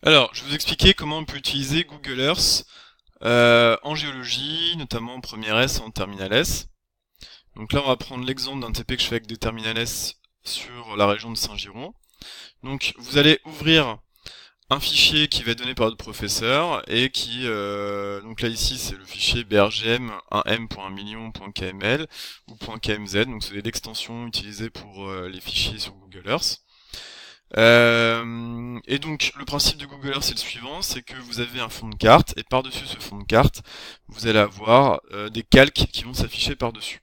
Alors, je vais vous expliquer comment on peut utiliser Google Earth en géologie, notamment en première S et en terminale S. Donc là, on va prendre l'exemple d'un TP que je fais avec des terminales S sur la région de Saint-Giron. Donc, vous allez ouvrir un fichier qui va être donné par votre professeur et qui, donc là ici, c'est le fichier brgm 1m.1million.kml ou .kmz. Donc c'est l'extension utilisée pour les fichiers sur Google Earth. Et donc le principe de Google Earth c'est le suivant, c'est que vous avez un fond de carte et par-dessus ce fond de carte, vous allez avoir des calques qui vont s'afficher par-dessus.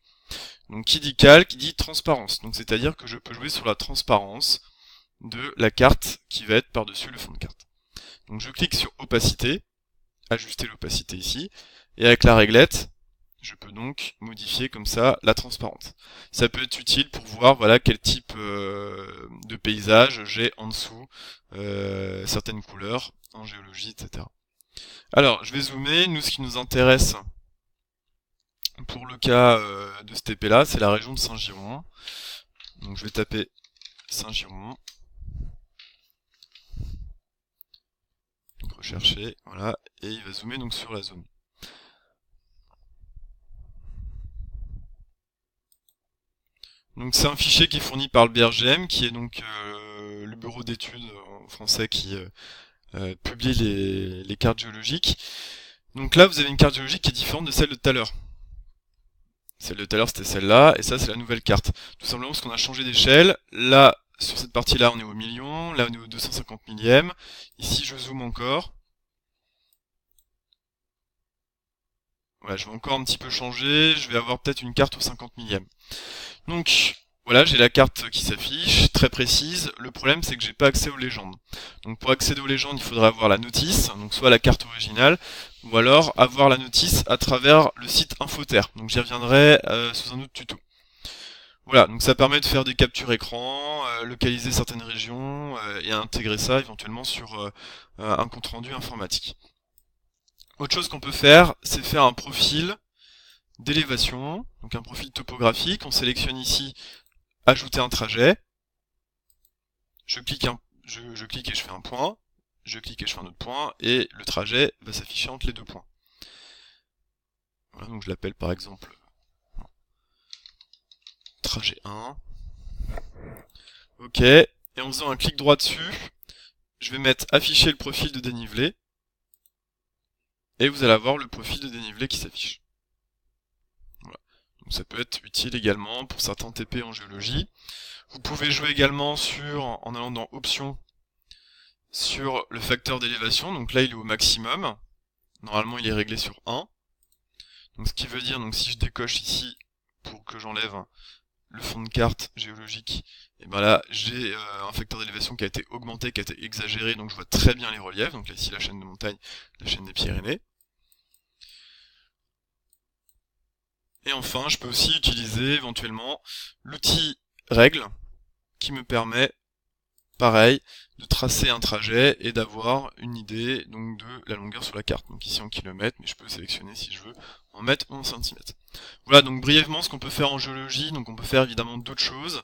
Donc qui dit calque, dit transparence. Donc c'est-à-dire que je peux jouer sur la transparence de la carte qui va être par-dessus le fond de carte. Donc je clique sur opacité, ajuster l'opacité ici, et avec la réglette, je peux donc modifier comme ça la transparence. Ça peut être utile pour voir voilà quel type de paysage j'ai en dessous, certaines couleurs en géologie, etc. Alors, je vais zoomer. Nous, ce qui nous intéresse pour le cas de ce TP là, c'est la région de Saint-Giron. Donc je vais taper Saint-Giron. Donc rechercher, voilà, et il va zoomer donc sur la zone. Donc c'est un fichier qui est fourni par le BRGM, qui est donc le bureau d'études en français qui publie les cartes géologiques. Donc là, vous avez une carte géologique qui est différente de celle de tout à l'heure. Celle de tout à l'heure, c'était celle-là, et ça, c'est la nouvelle carte. Tout simplement parce qu'on a changé d'échelle. Là, sur cette partie-là, on est au million. Là, on est au 250 millième. Ici, je zoome encore. Voilà, je vais encore un petit peu changer. Je vais avoir peut-être une carte au 50 millième. Donc, voilà, j'ai la carte qui s'affiche, très précise. Le problème, c'est que j'ai pas accès aux légendes. Donc, pour accéder aux légendes, il faudrait avoir la notice, donc soit la carte originale, ou alors avoir la notice à travers le site Infoterre. Donc, j'y reviendrai sous un autre tuto. Voilà, donc ça permet de faire des captures écran, localiser certaines régions et intégrer ça éventuellement sur un compte-rendu informatique. Autre chose qu'on peut faire, c'est faire un profil d'élévation, donc un profil topographique. On sélectionne ici ajouter un trajet. Je clique, je clique et je fais un point. Je clique et je fais un autre point. Et le trajet va s'afficher entre les deux points. Voilà, donc je l'appelle par exemple trajet 1. Ok. Et en faisant un clic droit dessus, je vais mettre afficher le profil de dénivelé. Et vous allez avoir le profil de dénivelé qui s'affiche. Voilà. Donc ça peut être utile également pour certains TP en géologie. Vous pouvez jouer également en allant dans options, sur le facteur d'élévation. Donc là, il est au maximum. Normalement, il est réglé sur 1. Donc ce qui veut dire, donc si je décoche ici pour que j'enlève le fond de carte géologique, et ben là j'ai un facteur d'élévation qui a été augmenté, qui a été exagéré, donc je vois très bien les reliefs. Donc là ici la chaîne de montagne, la chaîne des Pyrénées. Et enfin, je peux aussi utiliser éventuellement l'outil règle qui me permet, pareil, de tracer un trajet et d'avoir une idée donc de la longueur sur la carte. Donc ici en kilomètres, mais je peux sélectionner si je veux en mètres ou en centimètres. Voilà donc brièvement ce qu'on peut faire en géologie. Donc on peut faire évidemment d'autres choses,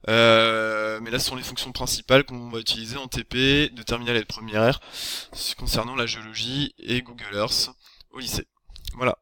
mais là ce sont les fonctions principales qu'on va utiliser en TP de terminale et de première R concernant la géologie et Google Earth au lycée. Voilà.